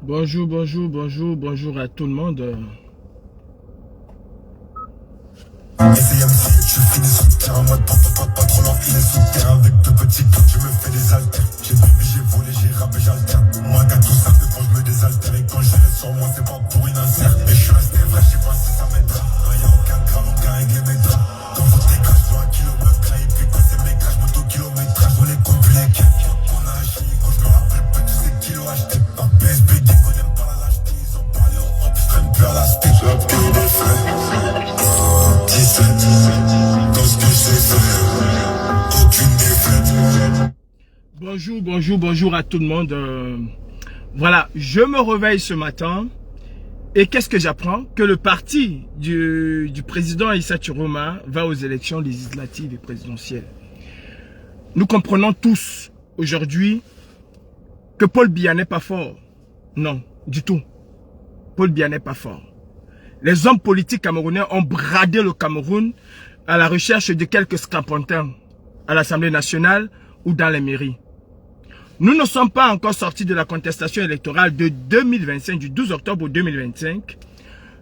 Bonjour à tout le monde. Je finis sous le terrain, moi pas trop lent, il est sous le terrain avec deux petits potes, je me fais des haltères. J'ai bibi, j'ai volé, j'ai rappé, j'alterne. Moi gars tout ça fait quand je me désaltère et quand je l'ai sur moi c'est pas pour une insert. Et je suis resté vrai, je sais pas si ça m'aidera. Non y'a aucun gramme, aucun réglé mes draps. Quand vous décrachez, je vois un kilomètre gras et puis quand c'est mes gars, je monte au kilométrage. On les compte plus les quêtes. On a acheté, quand je me rappelle plus de ces kilos achetés. Un PSB, dès qu'on aime pas la lâcheté, ils ont parlé au hop, je traîne plus à la steak. J'ai la paix des faits. 17 dans ce que j'ai fait, aucune défaite. Bonjour à tout le monde. Voilà, je me réveille ce matin et qu'est-ce que j'apprends? Que le parti du président Issa Chiroma va aux élections législatives et présidentielles. Nous comprenons tous aujourd'hui que Paul Biya n'est pas fort. Non, du tout. Paul Biya n'est pas fort. Les hommes politiques camerounais ont bradé le Cameroun à la recherche de quelques scapantins à l'Assemblée nationale ou dans les mairies. Nous ne sommes pas encore sortis de la contestation électorale de 2025, du 12 octobre 2025,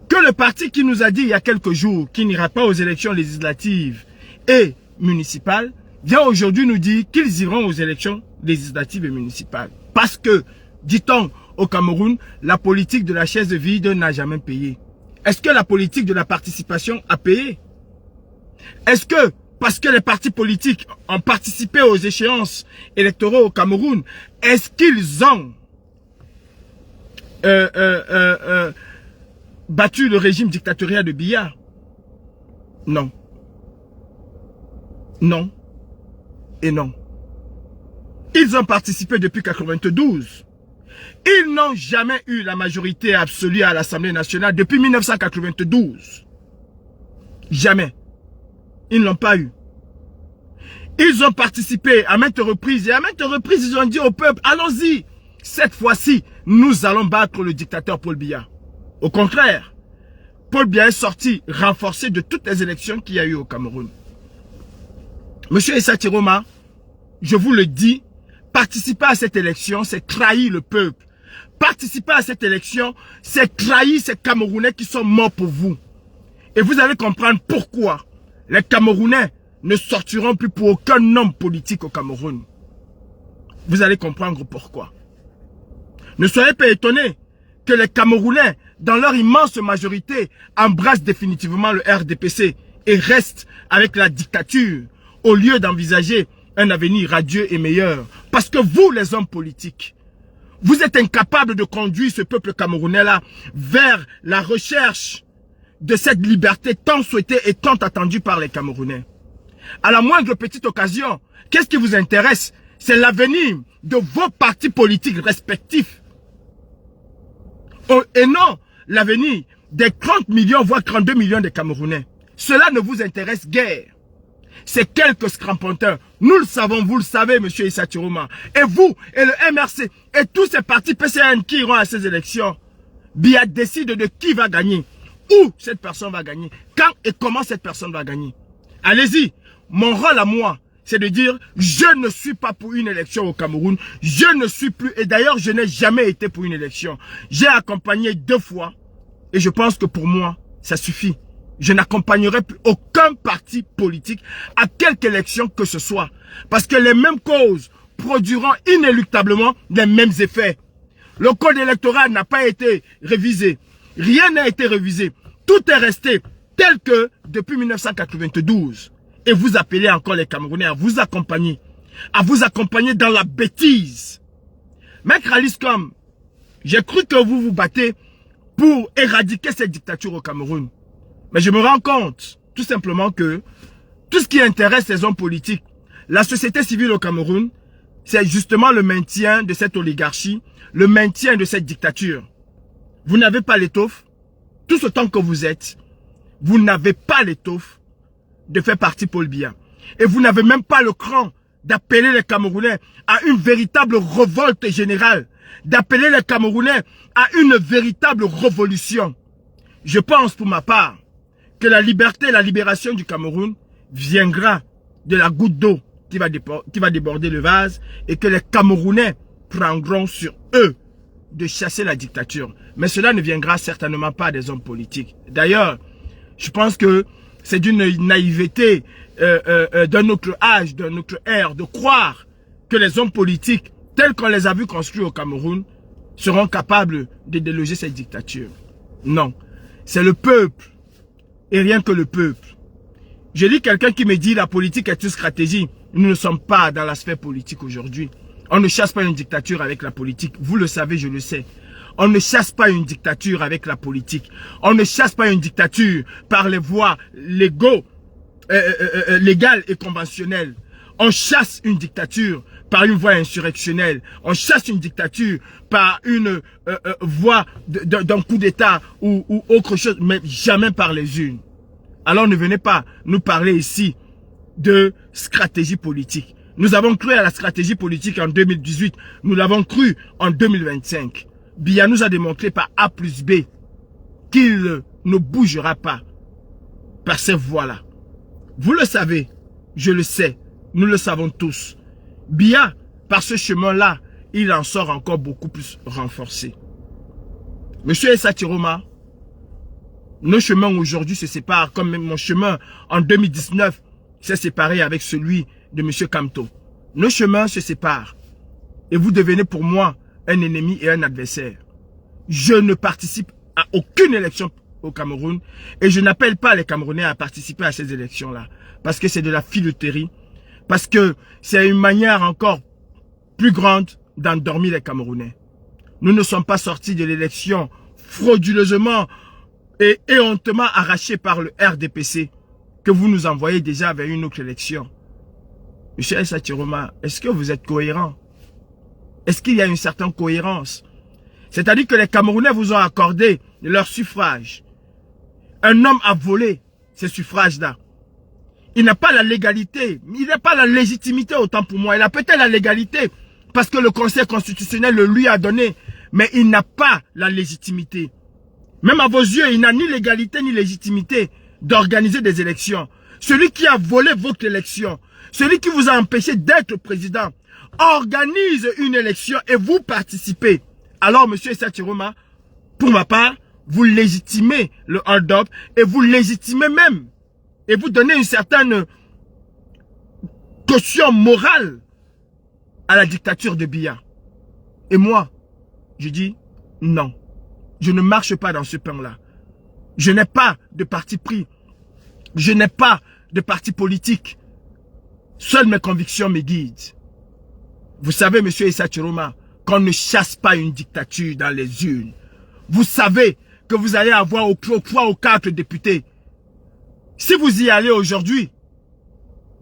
que le parti qui nous a dit il y a quelques jours qu'il n'ira pas aux élections législatives et municipales, vient aujourd'hui nous dire qu'ils iront aux élections législatives et municipales. Parce que, dit-on au Cameroun, la politique de la chaise vide n'a jamais payé. Est-ce que la politique de la participation a payé? Est-ce que, parce que les partis politiques ont participé aux échéances électorales au Cameroun, est-ce qu'ils ont battu le régime dictatorial de Biya? Non. Non. Et non. Ils ont participé depuis 1992. Ils n'ont jamais eu la majorité absolue à l'Assemblée nationale depuis 1992. Jamais. Ils ne l'ont pas eu. Ils ont participé à maintes reprises et à maintes reprises ils ont dit au peuple, allons-y. Cette fois-ci, nous allons battre le dictateur Paul Biya. Au contraire, Paul Biya est sorti renforcé de toutes les élections qu'il y a eu au Cameroun. Monsieur Issa Chiroma, je vous le dis, participer à cette élection, c'est trahir le peuple. Participer à cette élection, c'est trahir ces Camerounais qui sont morts pour vous. Et vous allez comprendre pourquoi les Camerounais ne sortiront plus pour aucun homme politique au Cameroun. Vous allez comprendre pourquoi. Ne soyez pas étonnés que les Camerounais, dans leur immense majorité, embrassent définitivement le RDPC et restent avec la dictature au lieu d'envisager un avenir radieux et meilleur. Parce que vous, les hommes politiques, vous êtes incapables de conduire ce peuple camerounais-là vers la recherche de cette liberté tant souhaitée et tant attendue par les Camerounais. À la moindre petite occasion, qu'est-ce qui vous intéresse? C'est l'avenir de vos partis politiques respectifs. Et non l'avenir des 30 millions, voire 32 millions de Camerounais. Cela ne vous intéresse guère. C'est quelques scrampantins. Nous le savons, vous le savez, monsieur Issa Chiroma. Et vous, et le MRC, et tous ces partis PCN qui iront à ces élections, Biya décide de qui va gagner, où cette personne va gagner, quand et comment cette personne va gagner. Allez-y, mon rôle à moi, c'est de dire, je ne suis pas pour une élection au Cameroun, je ne suis plus, et d'ailleurs, je n'ai jamais été pour une élection. J'ai accompagné 2 fois, et je pense que pour moi, ça suffit. Je n'accompagnerai plus aucun parti politique à quelque élection que ce soit. Parce que les mêmes causes produiront inéluctablement les mêmes effets. Le code électoral n'a pas été révisé. Rien n'a été révisé. Tout est resté tel que depuis 1992. Et vous appelez encore les Camerounais à vous accompagner dans la bêtise. Maître Alice Kom, j'ai cru que vous vous battez pour éradiquer cette dictature au Cameroun. Mais je me rends compte, tout simplement que tout ce qui intéresse les hommes politiques, la société civile au Cameroun, c'est justement le maintien de cette oligarchie, le maintien de cette dictature. Vous n'avez pas l'étoffe, tout ce temps que vous êtes, vous n'avez pas l'étoffe de faire partie Paul Biya. Et vous n'avez même pas le cran d'appeler les Camerounais à une véritable révolte générale, d'appeler les Camerounais à une véritable révolution. Je pense pour ma part que la liberté et la libération du Cameroun viendra de la goutte d'eau qui va déborder le vase et que les Camerounais prendront sur eux de chasser la dictature. Mais cela ne viendra certainement pas des hommes politiques. D'ailleurs, je pense que c'est d'une naïveté d'un autre âge, d'un autre ère, de croire que les hommes politiques, tels qu'on les a vus construire au Cameroun, seront capables de déloger cette dictature. Non, c'est le peuple, et rien que le peuple. Je lis quelqu'un qui me dit la politique est une stratégie. Nous ne sommes pas dans la sphère politique aujourd'hui. On ne chasse pas une dictature avec la politique. Vous le savez, je le sais. On ne chasse pas une dictature avec la politique. On ne chasse pas une dictature par les voies légales et conventionnelles. On chasse une dictature par une voie insurrectionnelle. On chasse une dictature par une voie d'un coup d'État ou autre chose, mais jamais par les unes. Alors ne venez pas nous parler ici de stratégie politique. Nous avons cru à la stratégie politique en 2018. Nous l'avons cru en 2025. Biya nous a démontré par A plus B qu'il ne bougera pas par ces voies-là. Vous le savez, je le sais, nous le savons tous. Biya, par ce chemin-là, il en sort encore beaucoup plus renforcé. Monsieur Essa Chiroma, nos chemins aujourd'hui se séparent, comme même mon chemin en 2019 s'est séparé avec celui de monsieur Kamto. Nos chemins se séparent. Et vous devenez pour moi un ennemi et un adversaire. Je ne participe à aucune élection au Cameroun et je n'appelle pas les Camerounais à participer à ces élections-là. Parce que c'est de la filouterie. Parce que c'est une manière encore plus grande d'endormir les Camerounais. Nous ne sommes pas sortis de l'élection frauduleusement et hontement arrachés par le RDPC que vous nous envoyez déjà vers une autre élection. Monsieur Essa Chiroma, est-ce que vous êtes cohérent? Est-ce qu'il y a une certaine cohérence? C'est-à-dire que les Camerounais vous ont accordé leur suffrage. Un homme a volé ces suffrages-là. Il n'a pas la légalité, il n'a pas la légitimité autant pour moi. Il a peut-être la légalité parce que le Conseil constitutionnel le lui a donné, mais il n'a pas la légitimité. Même à vos yeux, il n'a ni légalité ni légitimité d'organiser des élections. Celui qui a volé votre élection, celui qui vous a empêché d'être président, organise une élection et vous participez. Alors, monsieur Essa Chiroma, pour ma part, vous légitimez le hold-up et vous légitimez même. Et vous donnez une certaine caution morale à la dictature de Biya. Et moi, je dis non. Je ne marche pas dans ce pain-là. Je n'ai pas de parti pris. Je n'ai pas de parti politique. Seules mes convictions me guident. Vous savez, monsieur Essa Chiroma, qu'on ne chasse pas une dictature dans les urnes. Vous savez que vous allez avoir au 3 ou 4 députés. Si vous y allez aujourd'hui,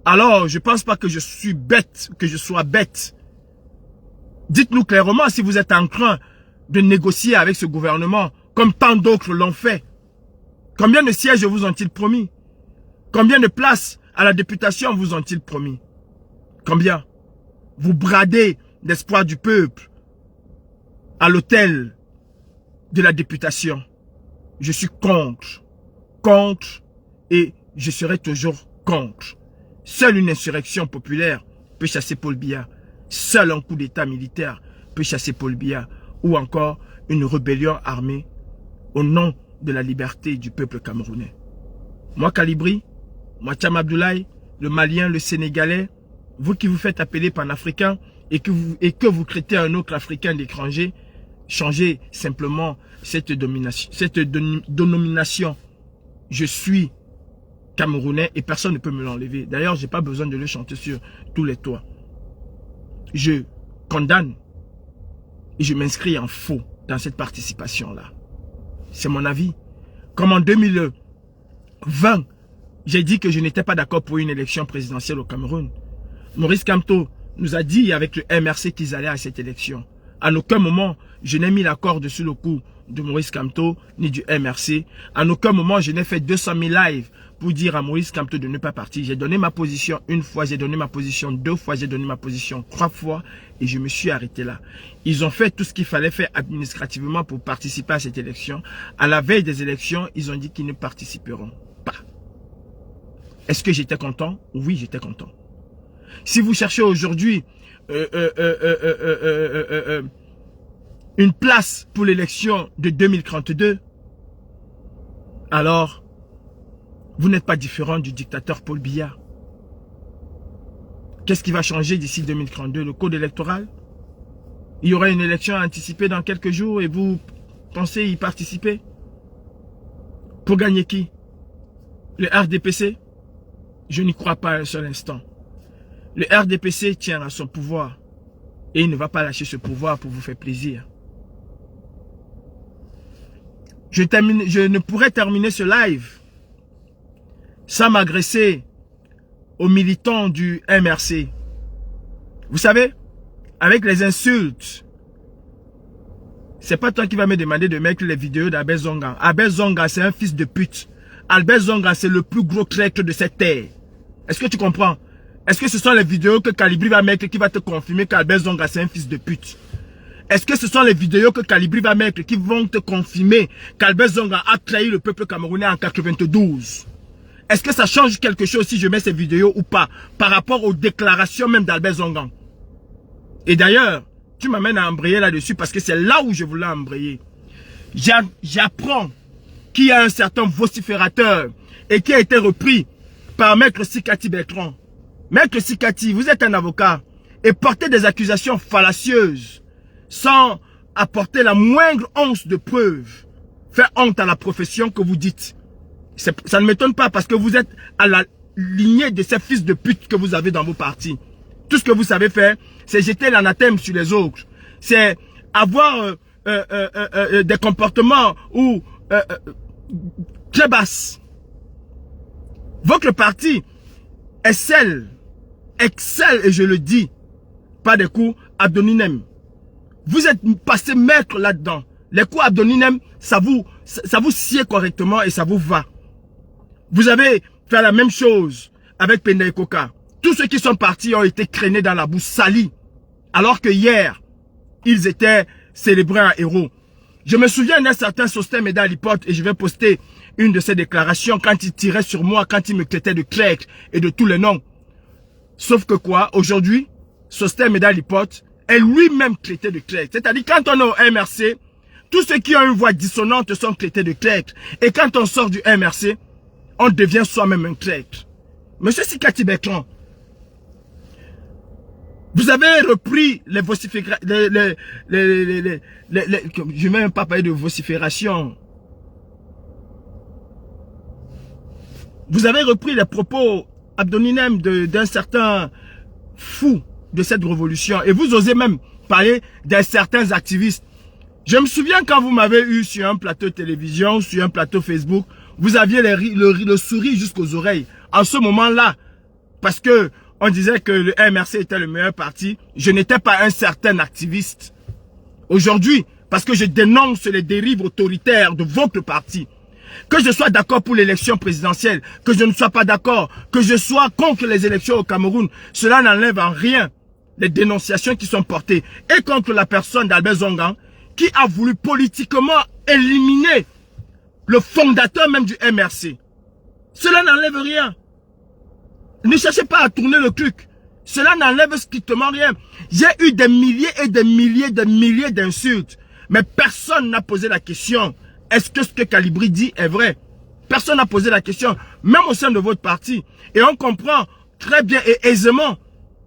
alors je ne pense pas que je suis bête, que je sois bête. Dites-nous clairement si vous êtes en train de négocier avec ce gouvernement, comme tant d'autres l'ont fait. Combien de sièges vous ont-ils promis? Combien de places à la députation vous ont-ils promis? Combien? Vous bradez l'espoir du peuple à l'hôtel de la députation. Je suis contre. Contre. Et je serai toujours contre. Seule une insurrection populaire peut chasser Paul Biya. Seul un coup d'état militaire peut chasser Paul Biya. Ou encore une rébellion armée au nom de la liberté du peuple camerounais. Moi, Kalibri, moi, Thiam Abdoulaye, le Malien, le Sénégalais, vous qui vous faites appeler panafricain et que vous traitez un autre Africain d'étranger, changez simplement cette dénomination. Je suis Camerounais et personne ne peut me l'enlever. D'ailleurs, je n'ai pas besoin de le chanter sur tous les toits. Je condamne et je m'inscris en faux dans cette participation-là. C'est mon avis. Comme en 2020, j'ai dit que je n'étais pas d'accord pour une élection présidentielle au Cameroun. Maurice Kamto nous a dit avec le MRC qu'ils allaient à cette élection. À aucun moment, je n'ai mis la corde sur le cou de Maurice Kamto ni du MRC. À aucun moment, je n'ai fait 200 000 lives pour dire à Maurice Kamto de ne pas partir. J'ai donné ma position une fois, j'ai donné ma position 2 fois, j'ai donné ma position 3 fois et je me suis arrêté là. Ils ont fait tout ce qu'il fallait faire administrativement pour participer à cette élection. À la veille des élections, ils ont dit qu'ils ne participeront pas. Est-ce que j'étais content? Oui, j'étais content. Si vous cherchez aujourd'hui une place pour l'élection de 2032, alors vous n'êtes pas différent du dictateur Paul Biya. Qu'est-ce qui va changer d'ici 2032? Le code électoral? Il y aura une élection anticipée dans quelques jours et vous pensez y participer? Pour gagner qui? Le RDPC? Je n'y crois pas un seul instant. Le RDPC tient à son pouvoir et il ne va pas lâcher ce pouvoir pour vous faire plaisir. Je ne pourrais terminer ce live sans m'agresser aux militants du MRC. Vous savez, avec les insultes, c'est pas toi qui vas me demander de mettre les vidéos d'Albert Zonga. Albert Zonga, c'est un fils de pute. Albert Zonga, c'est le plus gros traître de cette terre. Est-ce que tu comprends? Est-ce que ce sont les vidéos que Calibri va mettre qui va te confirmer qu'Albert Zonga, c'est un fils de pute? Est-ce que ce sont les vidéos que Calibri va mettre qui vont te confirmer qu'Albert Zonga a trahi le peuple camerounais en 92? Est-ce que ça change quelque chose si je mets ces vidéos ou pas par rapport aux déclarations même d'Albert Zonga? Et d'ailleurs, tu m'amènes à embrayer là-dessus parce que c'est là où je voulais embrayer. J'apprends qu'il y a un certain vociférateur et qui a été repris par Maître Sikati Bertrand. Maître Sikati, vous êtes un avocat et portez des accusations fallacieuses sans apporter la moindre once de preuve. Fait honte à la profession que vous dites. Ça ne m'étonne pas parce que vous êtes à la lignée de ces fils de pute que vous avez dans vos partis. Tout ce que vous savez faire, c'est jeter l'anathème sur les autres. C'est avoir des comportements très basses. Votre parti excelle, et je le dis, pas des coups abdominaux. Vous êtes passé maître là-dedans. Les coups abdominaux, ça vous sied correctement et ça vous va. Vous avez fait la même chose avec Penda et Koka. Tous ceux qui sont partis ont été traînés dans la boue salie. Alors que hier, ils étaient célébrés en héros. Je me souviens d'un certain Sostin Meda Lipote et je vais poster une de ses déclarations quand il tirait sur moi, quand il me traitait de clèque et de tous les noms. Sauf que quoi, aujourd'hui, Sostin Meda Lipote est lui-même traité de clèque. C'est-à-dire quand on est au MRC, tous ceux qui ont une voix dissonante sont traités de clèque. Et quand on sort du MRC, on devient soi-même un clèque. Monsieur Sikati Bertrand, vous avez repris les vociférations, je ne vais même pas parler de vocifération. Vous avez repris les propos abdominaux d'un certain fou de cette révolution. Et vous osez même parler d'un certain activistes. Je me souviens quand vous m'avez eu sur un plateau de télévision, sur un plateau Facebook, vous aviez le sourire jusqu'aux oreilles. En ce moment-là, parce que on disait que le MRC était le meilleur parti, je n'étais pas un certain activiste. Aujourd'hui, parce que je dénonce les dérives autoritaires de votre parti, que je sois d'accord pour l'élection présidentielle, que je ne sois pas d'accord, que je sois contre les élections au Cameroun, cela n'enlève en rien les dénonciations qui sont portées et contre la personne d'Albert Zonga, qui a voulu politiquement éliminer le fondateur même du MRC. Cela n'enlève rien. Ne cherchez pas à tourner le truc. Cela n'enlève strictement rien. J'ai eu des milliers et des milliers d'insultes. Mais personne n'a posé la question. Est-ce que ce que Calibri dit est vrai? Personne n'a posé la question. Même au sein de votre parti. Et on comprend très bien et aisément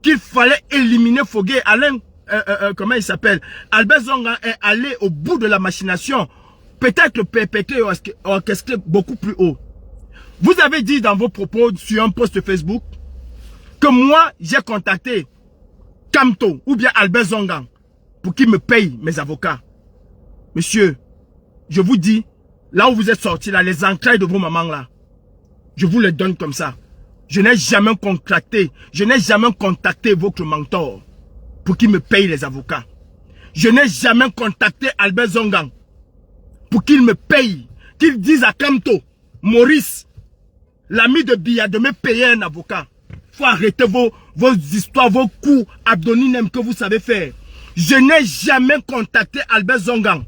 qu'il fallait éliminer Fogué. Alain, comment il s'appelle? Albert Zonga est allé au bout de la machination. Peut-être perpétré orchestré beaucoup plus haut. Vous avez dit dans vos propos sur un post Facebook que moi, j'ai contacté Kamto ou bien Albert Zonga pour qu'il me paye mes avocats. Monsieur, je vous dis, là où vous êtes sortis, là, les entrailles de vos mamans, là, je vous les donne comme ça. Je n'ai jamais contacté votre mentor pour qu'il me paye les avocats. Je n'ai jamais contacté Albert Zonga pour qu'il me paye, qu'il dise à Kamto, Maurice, l'ami de Biya, de me payer un avocat. Faut arrêter vos histoires, vos coups abdominaux que vous savez faire. Je n'ai jamais contacté Albert Zonga.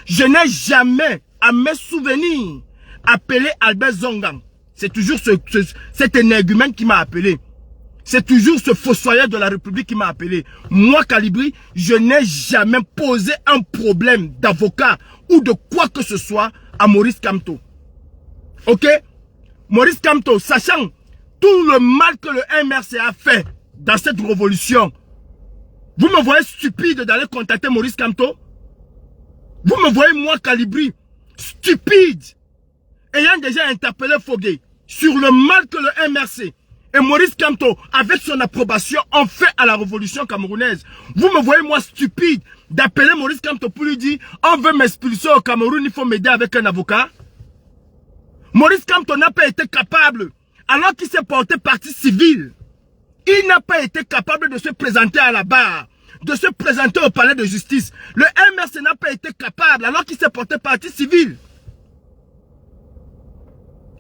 Je n'ai jamais, à mes souvenirs, appelé Albert Zonga. C'est toujours cet énergumène qui m'a appelé. C'est toujours ce fossoyeur de la République qui m'a appelé. Moi, Calibri, je n'ai jamais posé un problème d'avocat ou de quoi que ce soit à Maurice Kamto. Ok? Maurice Kamto, sachant tout le mal que le MRC a fait dans cette révolution, vous me voyez stupide d'aller contacter Maurice Kamto? Vous me voyez, moi, Calibri, stupide, ayant déjà interpellé Fogué sur le mal que le MRC et Maurice Kamto, avec son approbation, ont fait à la révolution camerounaise. Vous me voyez, moi, stupide, d'appeler Maurice Kamto pour lui dire « On veut m'expulser au Cameroun, il faut m'aider avec un avocat ». Maurice Kamto n'a pas été capable, alors qu'il s'est porté partie civile. Il n'a pas été capable de se présenter à la barre, de se présenter au palais de justice. Le MRC n'a pas été capable, alors qu'il s'est porté partie civile.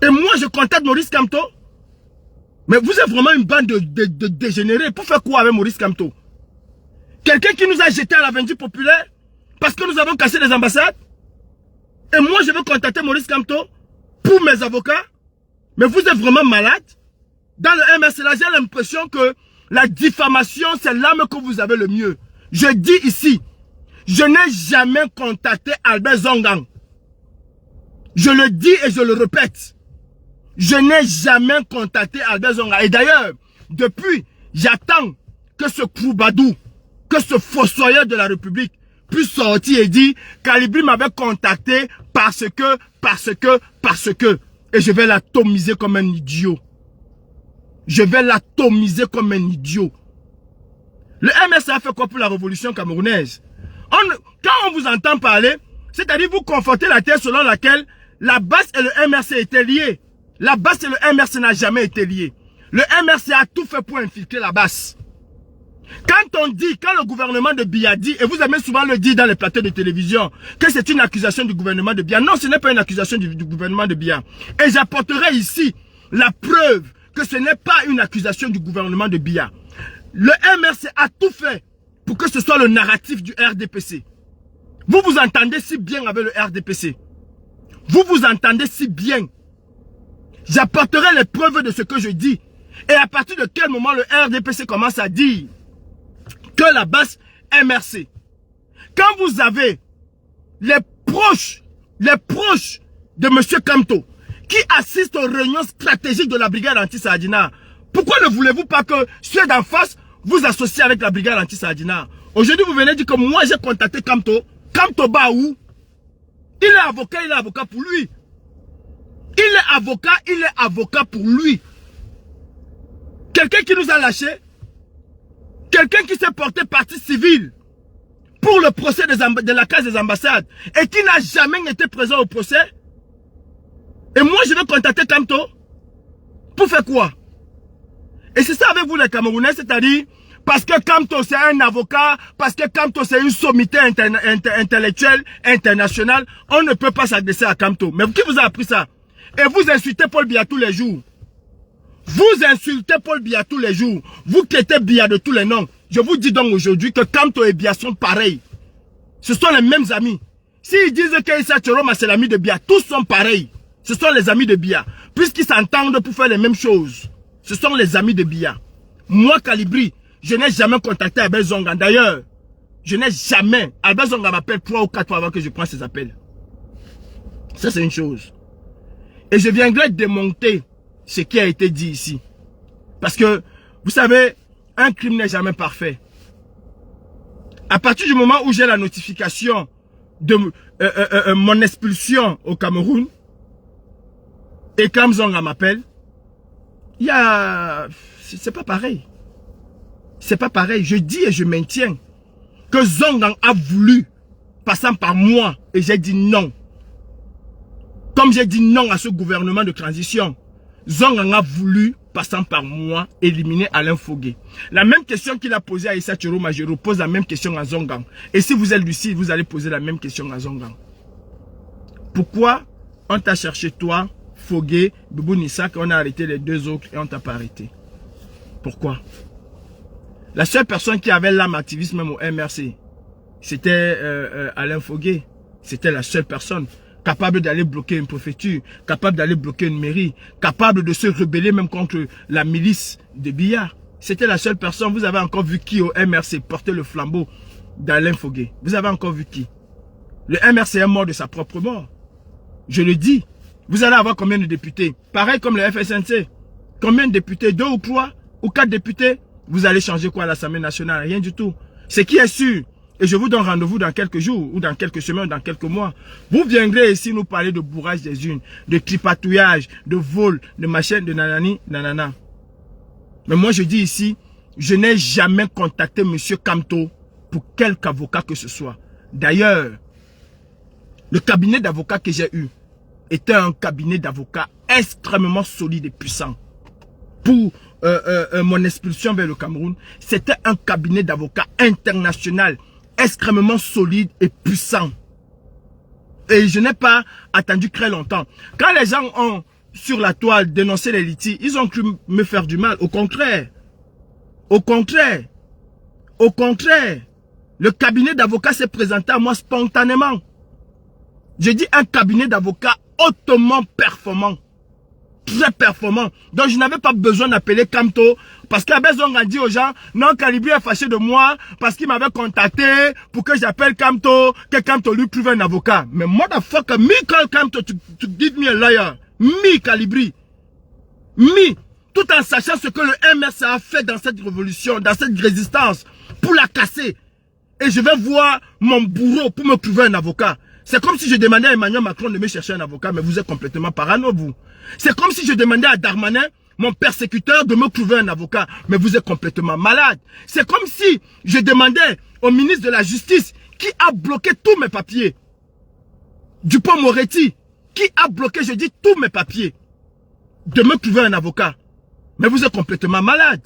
Et moi, je contacte Maurice Kamto. Mais vous êtes vraiment une bande de dégénérés. Pour faire quoi avec Maurice Kamto? Quelqu'un qui nous a jeté à la vendue populaire parce que nous avons cassé les ambassades? Et moi, je veux contacter Maurice Kamto pour mes avocats? Mais vous êtes vraiment malade? Dans le MRC, là, j'ai l'impression que la diffamation, c'est l'arme que vous avez le mieux. Je dis ici, je n'ai jamais contacté Albert Zongang. Je le dis et je le répète. Je n'ai jamais contacté Albert Zonga. Et d'ailleurs, depuis, j'attends que ce Kroubadou, que ce fossoyeur de la République puisse sortir et dire Calibri m'avait contacté parce que. Et je vais l'atomiser comme un idiot. Je vais l'atomiser comme un idiot. Le MRC a fait quoi pour la révolution camerounaise? Quand on vous entend parler, c'est-à-dire vous confortez la thèse selon laquelle la BAS et le MRC étaient liés. La BAS et le MRC n'ont jamais été liés. Le MRC a tout fait pour infiltrer la BAS. Quand le gouvernement de Biya dit, et vous aimez souvent le dire dans les plateaux de télévision, que c'est une accusation du gouvernement de Biya. Non, ce n'est pas une accusation du gouvernement de Biya. Et j'apporterai ici la preuve que ce n'est pas une accusation du gouvernement de Biya. Le MRC a tout fait pour que ce soit le narratif du RDPC. Vous vous entendez si bien avec le RDPC. Vous vous entendez si bien. J'apporterai les preuves de ce que je dis. Et à partir de quel moment le RDPC commence à dire que la base MRC. Quand vous avez les proches de M. Kamto qui assistent aux réunions stratégiques de la brigade anti-Sardina, pourquoi ne voulez-vous pas que ceux d'en face vous associent avec la brigade anti-Sardina? Aujourd'hui, vous venez dire que moi j'ai contacté Kamto. Kamto bat où? Il est avocat pour lui. Il est avocat pour lui. Quelqu'un qui nous a lâchés, quelqu'un qui s'est porté partie civile pour le procès de la case des ambassades et qui n'a jamais été présent au procès. Et moi, je vais contacter Kamto pour faire quoi? Et c'est ça avec vous les Camerounais, c'est-à-dire parce que Kamto c'est un avocat, parce que Kamto c'est une sommité intellectuelle internationale, on ne peut pas s'adresser à Kamto. Mais qui vous a appris ça? Et vous insultez Paul Biya tous les jours. Vous insultez Paul Biya tous les jours. Vous traitez Biya de tous les noms. Je vous dis donc aujourd'hui que Kamto et Biya sont pareils. Ce sont les mêmes amis. S'ils disent que Issa Tchoroma c'est l'ami de Biya, tous sont pareils. Ce sont les amis de Biya. Puisqu'ils s'entendent pour faire les mêmes choses. Ce sont les amis de Biya. Moi, Calibri, je n'ai jamais contacté Albert Zonga. D'ailleurs, je n'ai jamais. Albert Zonga m'appelle 3 ou 4 fois avant que je prenne ses appels. Ça, c'est une chose. Et je viendrai démonter ce qui a été dit ici. Parce que, vous savez, un crime n'est jamais parfait. À partir du moment où j'ai la notification de mon expulsion au Cameroun, et quand Zonga m'appelle, il y a... C'est pas pareil. C'est pas pareil. Je dis et je maintiens que Zonga a voulu, passant par moi, et j'ai dit non. Comme j'ai dit non à ce gouvernement de transition, Zonga a voulu, passant par moi, éliminer Alain Fogué. La même question qu'il a posée à Issa Tchoroma, je repose la même question à Zonga. Et si vous êtes lucide, vous allez poser la même question à Zonga. Pourquoi on t'a cherché toi, Fogué, Boubou Nissak, on a arrêté les deux autres et on t'a pas arrêté? Pourquoi? La seule personne qui avait l'âme activiste même au MRC, c'était Alain Fogué. C'était la seule personne capable d'aller bloquer une préfecture, capable d'aller bloquer une mairie, capable de se rebeller même contre la milice de Biya. C'était la seule personne. Vous avez encore vu qui au MRC porter le flambeau d'Alain Fogué? Vous avez encore vu qui? Le MRC est mort de sa propre mort. Je le dis. Vous allez avoir combien de députés? Pareil comme le FSNC. Combien de députés? 2 ou 3 ou 4 députés? Vous allez changer quoi à l'Assemblée nationale? Rien du tout. Ce qui est sûr, et je vous donne rendez-vous dans quelques jours, ou dans quelques semaines, ou dans quelques mois, vous viendrez ici nous parler de bourrage des unes, de tripatouillage, de vol, de machin, de nanani, nanana. Mais moi je dis ici, je n'ai jamais contacté M. Kamto pour quelque avocat que ce soit. D'ailleurs, le cabinet d'avocats que j'ai eu était un cabinet d'avocats extrêmement solide et puissant. Pour mon expulsion vers le Cameroun, c'était un cabinet d'avocats international extrêmement solide et puissant. Et je n'ai pas attendu très longtemps. Quand les gens ont, sur la toile, dénoncé les litiges, ils ont cru me faire du mal. Au contraire. Au contraire. Au contraire. Le cabinet d'avocats s'est présenté à moi spontanément. Je dis un cabinet d'avocats hautement performant. Très performant. Donc je n'avais pas besoin d'appeler Kamto. Parce qu'à besoin de dire aux gens, non, Calibri est fâché de moi parce qu'il m'avait contacté pour que j'appelle Kamto, que Kamto lui trouve un avocat. Mais motherfucker, me call Kamto to give me a lawyer. Me Calibri. Me. Tout en sachant ce que le MRC a fait dans cette révolution, dans cette résistance, pour la casser. Et je vais voir mon bourreau pour me trouver un avocat. C'est comme si je demandais à Emmanuel Macron de me chercher un avocat, mais vous êtes complètement parano, vous. C'est comme si je demandais à Darmanin, mon persécuteur, de me trouver un avocat, mais vous êtes complètement malade. C'est comme si je demandais au ministre de la Justice, qui a bloqué tous mes papiers, Dupond-Moretti, qui a bloqué, je dis, tous mes papiers, de me trouver un avocat. Mais vous êtes complètement malade.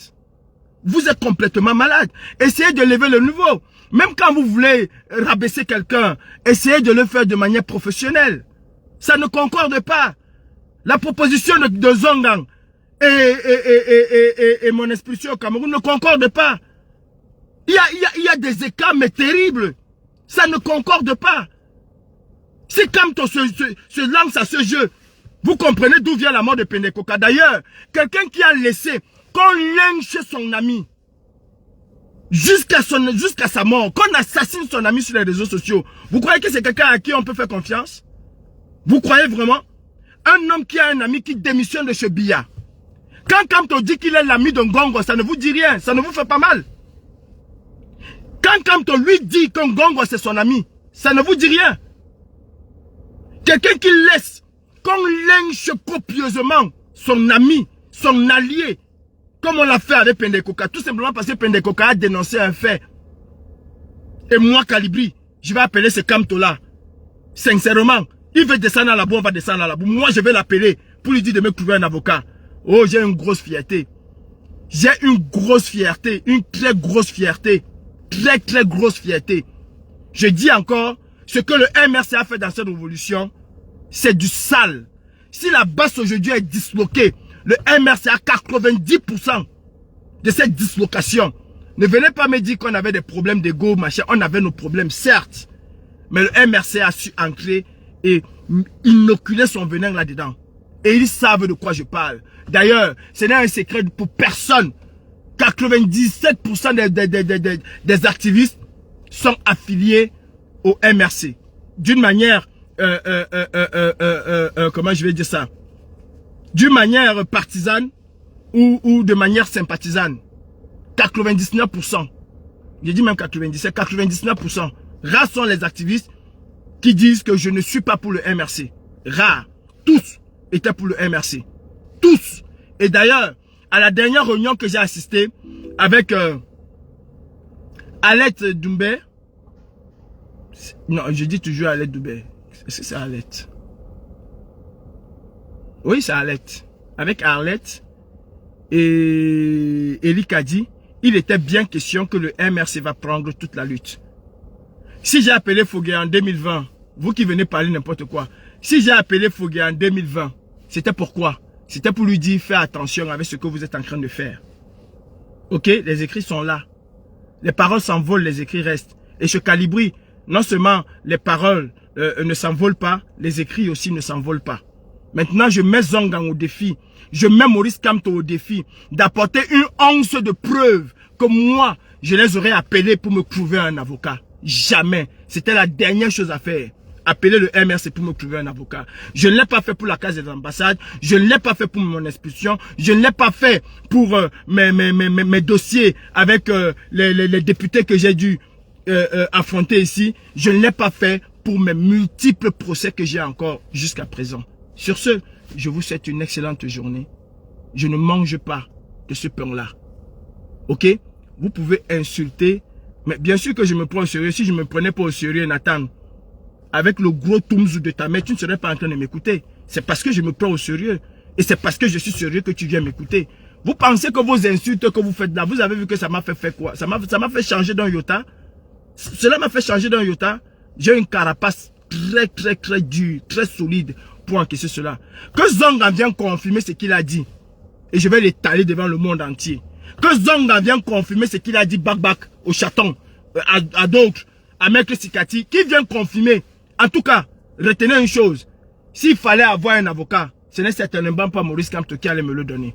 Vous êtes complètement malade. Essayez de lever le niveau. Même quand vous voulez rabaisser quelqu'un, essayez de le faire de manière professionnelle. Ça ne concorde pas. La proposition de Zongang et mon expulsion au Cameroun ne concorde pas. Il y a des écarts mais terribles. Ça ne concorde pas. Si Kamto se lance à ce jeu, vous comprenez d'où vient la mort de Pendekoka. D'ailleurs, quelqu'un qui a laissé qu'on lynche son ami jusqu'à sa mort, qu'on assassine son ami sur les réseaux sociaux. Vous croyez que c'est quelqu'un à qui on peut faire confiance? Vous croyez vraiment? Un homme qui a un ami qui démissionne de chez Biya. Quand Kamto dit qu'il est l'ami de Ngongo, ça ne vous dit rien, ça ne vous fait pas mal. Quand Kamto lui dit que Ngongo c'est son ami, ça ne vous dit rien. Quelqu'un qui laisse qu'on lynche copieusement son ami, son allié, comme on l'a fait avec Pendekoka, tout simplement parce que Pendekoka a dénoncé un fait. Et moi, Calibri, je vais appeler ce Kamto-là. Sincèrement, il veut descendre à la boue, on va descendre à la boue. Moi, je vais l'appeler pour lui dire de me trouver un avocat. Oh, j'ai une grosse fierté. J'ai une grosse fierté, une très grosse fierté. Très, très grosse fierté. Je dis encore, ce que le MRC a fait dans cette révolution, c'est du sale. Si la base aujourd'hui est disloquée, le MRC a 90% de cette dislocation. Ne venez pas me dire qu'on avait des problèmes d'ego, machin. On avait nos problèmes, certes. Mais le MRC a su ancrer et inoculer son venin là-dedans. Et ils savent de quoi je parle. D'ailleurs, ce n'est un secret pour personne. 97% des activistes sont affiliés au MRC. D'une manière, comment je vais dire ça? D'une manière partisane ou de manière sympathisane. 99%. Je dis même 97, 99%. Rares sont les activistes qui disent que je ne suis pas pour le MRC. Rares. Tous étaient pour le MRC. Tous. Et d'ailleurs, à la dernière réunion que j'ai assistée avec Alette Doumbé, non, je dis toujours Alette Doumbé, c'est Alette. Oui, c'est Arlette. Avec Arlette et Eli Kadi, il était bien question que le MRC va prendre toute la lutte. Si j'ai appelé Fogué en 2020, vous qui venez parler n'importe quoi, si j'ai appelé Fogué en 2020, c'était pourquoi? C'était pour lui dire, fais attention avec ce que vous êtes en train de faire. Ok, les écrits sont là. Les paroles s'envolent, les écrits restent. Et chez Calibri, non seulement les paroles ne s'envolent pas, les écrits aussi ne s'envolent pas. Maintenant, je mets Zongang au défi. Je mets Maurice Kamto au défi d'apporter une once de preuve que moi, je les aurais appelés pour me trouver un avocat. Jamais. C'était la dernière chose à faire. Appeler le MRC pour me trouver un avocat. Je ne l'ai pas fait pour la case des ambassades. Je ne l'ai pas fait pour mon expulsion. Je ne l'ai pas fait pour mes dossiers avec les députés que j'ai dû affronter ici. Je ne l'ai pas fait pour mes multiples procès que j'ai encore jusqu'à présent. Sur ce, je vous souhaite une excellente journée. Je ne mange pas de ce pain-là. Ok? Vous pouvez insulter, mais bien sûr que je me prends au sérieux. Si je ne me prenais pas au sérieux, Nathan, avec le gros toumzou de ta mère, tu ne serais pas en train de m'écouter. C'est parce que je me prends au sérieux. Et c'est parce que je suis sérieux que tu viens m'écouter. Vous pensez que vos insultes que vous faites là, vous avez vu que ça m'a fait faire quoi? Ça m'a fait changer d'un iota. Cela m'a fait changer d'un iota. J'ai une carapace très dure, très solide pour encaisser cela. Que Zonga vienne confirmer ce qu'il a dit. Et je vais l'étaler devant le monde entier. Que Zonga vienne confirmer ce qu'il a dit Bak au chaton, à d'autres, à Maître Sikati, qui vient confirmer. En tout cas, retenez une chose. S'il fallait avoir un avocat, ce n'est certainement pas Maurice Kamto qui allait me le donner.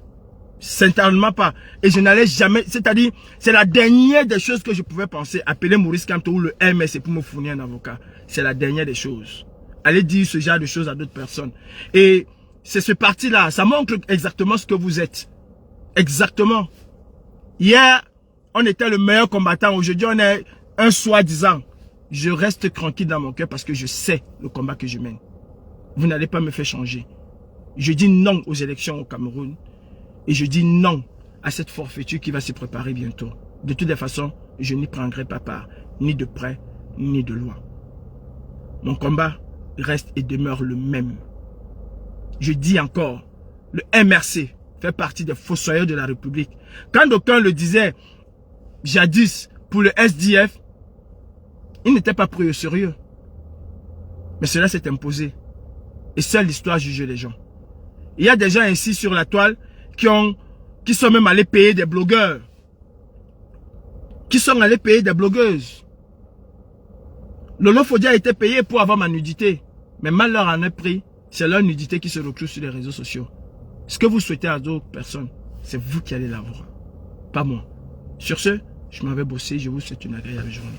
Certainement pas. Et je n'allais jamais, c'est-à-dire, c'est la dernière des choses que je pouvais penser, appeler Maurice Kamto ou le MSC pour me fournir un avocat. C'est la dernière des choses. Allez dire ce genre de choses à d'autres personnes. Et c'est ce parti-là, ça montre exactement ce que vous êtes. Exactement. Hier, on était le meilleur combattant. Aujourd'hui, on est un soi-disant. Je reste tranquille dans mon cœur parce que je sais le combat que je mène. Vous n'allez pas me faire changer. Je dis non aux élections au Cameroun. Et je dis non à cette forfaiture qui va se préparer bientôt. De toutes les façons, je n'y prendrai pas part, ni de près, ni de loin. Mon combat reste et demeure le même. Je dis encore, le MRC fait partie des fossoyeurs de la République. Quand d'aucuns le disaient jadis pour le SDF, il n'était pas pris au sérieux. Mais cela s'est imposé. Et seule l'histoire juge les gens. Il y a des gens ainsi sur la toile qui sont même allés payer des blogueurs. Qui sont allés payer des blogueuses. Lolo Fodi a été payé pour avoir ma nudité. Mais mal leur en est pris. C'est leur nudité qui se retrouve sur les réseaux sociaux. Ce que vous souhaitez à d'autres personnes, c'est vous qui allez l'avoir. Pas moi. Sur ce, je m'en vais bosser. Je vous souhaite une agréable journée.